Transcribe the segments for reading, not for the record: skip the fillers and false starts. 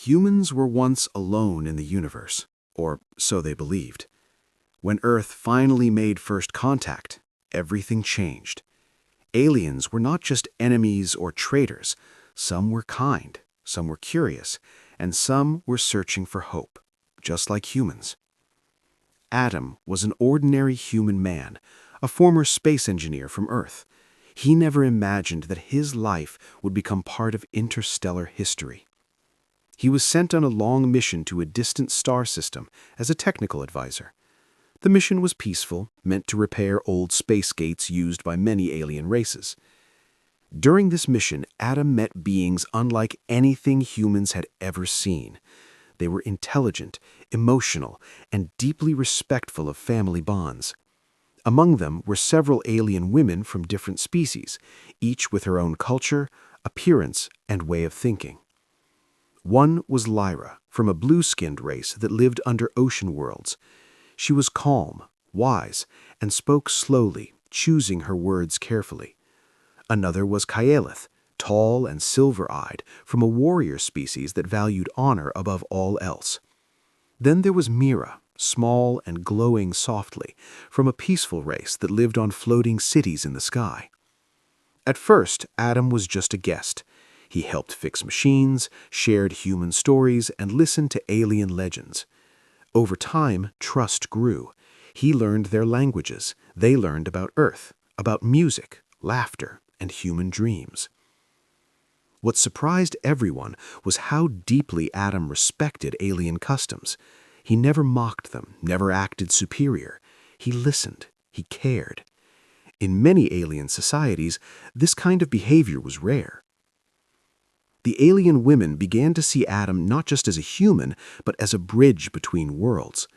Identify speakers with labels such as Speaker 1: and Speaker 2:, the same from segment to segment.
Speaker 1: Humans were once alone in the universe, or so they believed. When Earth finally made first contact, everything changed. Aliens were not just enemies or traitors. Some were kind, some were curious, and some were searching for hope, just like humans. Adam was an ordinary human man, a former space engineer from Earth. He never imagined that his life would become part of interstellar history. He was sent on a long mission to a distant star system as a technical advisor. The mission was peaceful, meant to repair old space gates used by many alien races. During this mission, Adam met beings unlike anything humans had ever seen. They were intelligent, emotional, and deeply respectful of family bonds. Among them were several alien women from different species, each with her own culture, appearance, and way of thinking. One was Lyra, from a blue-skinned race that lived under ocean worlds. She was calm, wise, and spoke slowly, choosing her words carefully. Another was Kaelith, tall and silver-eyed, from a warrior species that valued honor above all else. Then there was Mira, small and glowing softly, from a peaceful race that lived on floating cities in the sky. At first, Adam was just a guest. He helped fix machines, shared human stories, and listened to alien legends. Over time, trust grew. He learned their languages. They learned about Earth, about music, laughter, and human dreams. What surprised everyone was how deeply Adam respected alien customs. He never mocked them, never acted superior. He listened. He cared. In many alien societies, this kind of behavior was rare. The alien women began to see Adam not just as a human, but as a bridge between worlds.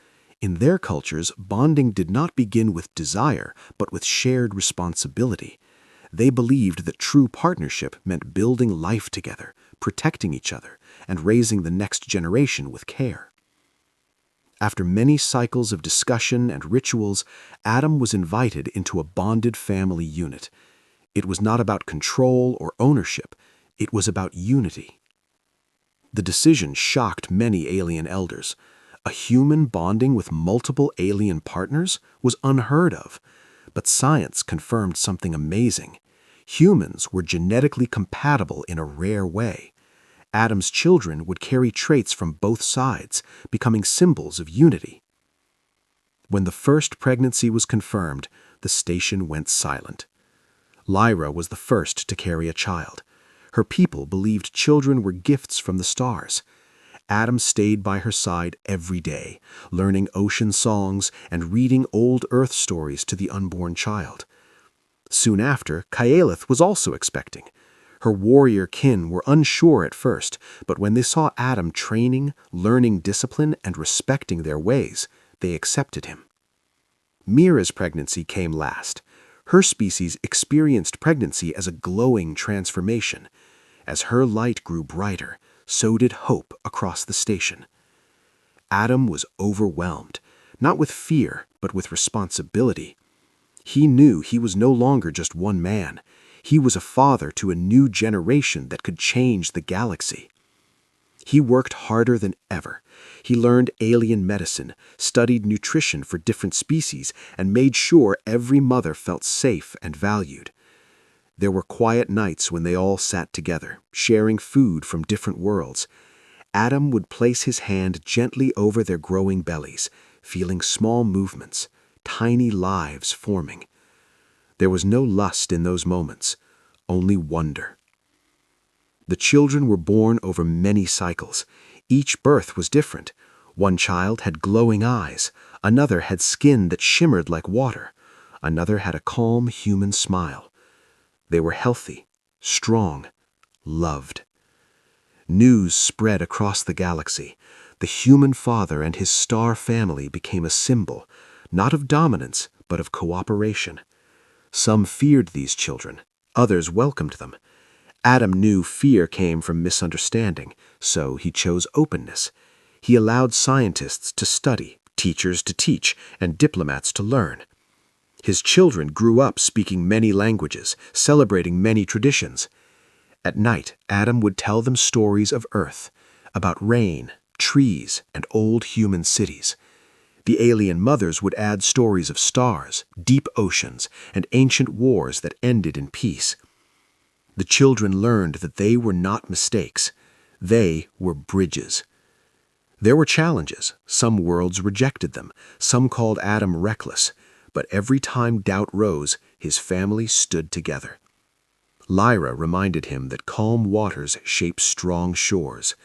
Speaker 1: In their cultures, bonding did not begin with desire, but with shared responsibility. They believed that true partnership meant building life together, protecting each other, and raising the next generation with care. After many cycles of discussion and rituals, Adam was invited into a bonded family unit. It was not about control or ownership. It was about unity. The decision shocked many alien elders. A human bonding with multiple alien partners was unheard of. But science confirmed something amazing. Humans were genetically compatible in a rare way. Adam's children would carry traits from both sides, becoming symbols of unity. When the first pregnancy was confirmed, the station went silent. Lyra was the first to carry a child. Her people believed children were gifts from the stars. Adam stayed by her side every day, learning ocean songs and reading old Earth stories to the unborn child. Soon after, Kaelith was also expecting. Her warrior kin were unsure at first, but when they saw Adam training, learning discipline, and respecting their ways, they accepted him. Mira's pregnancy came last. Her species experienced pregnancy as a glowing transformation. As her light grew brighter, so did hope across the station. Adam was overwhelmed, not with fear, but with responsibility. He knew he was no longer just one man. He was a father to a new generation that could change the galaxy. He worked harder than ever. He learned alien medicine, studied nutrition for different species, and made sure every mother felt safe and valued. There were quiet nights when they all sat together, sharing food from different worlds. Adam would place his hand gently over their growing bellies, feeling small movements, tiny lives forming. There was no lust in those moments, only wonder. The children were born over many cycles. Each birth was different. One child had glowing eyes, another had skin that shimmered like water, another had a calm human smile. They were healthy, strong, loved. News spread across the galaxy. The human father and his star family became a symbol, not of dominance, but of cooperation. Some feared these children, others welcomed them. Adam knew fear came from misunderstanding, so he chose openness. He allowed scientists to study, teachers to teach, and diplomats to learn. His children grew up speaking many languages, celebrating many traditions. At night, Adam would tell them stories of Earth, about rain, trees, and old human cities. The alien mothers would add stories of stars, deep oceans, and ancient wars that ended in peace. The children learned that they were not mistakes. They were bridges. There were challenges. Some worlds rejected them. Some called Adam reckless. But every time doubt rose, his family stood together. Lyra reminded him that calm waters shape strong shores.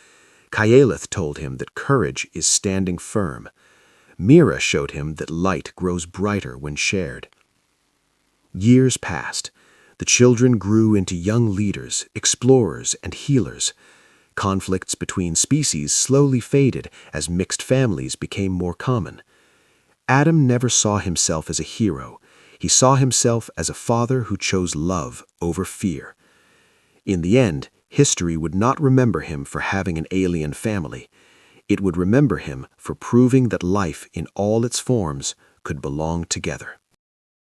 Speaker 1: Kyaleth told him that courage is standing firm. Mira showed him that light grows brighter when shared. Years passed. The children grew into young leaders, explorers, and healers. Conflicts between species slowly faded as mixed families became more common. Adam never saw himself as a hero. He saw himself as a father who chose love over fear. In the end, history would not remember him for having an alien family. It would remember him for proving that life in all its forms could belong together.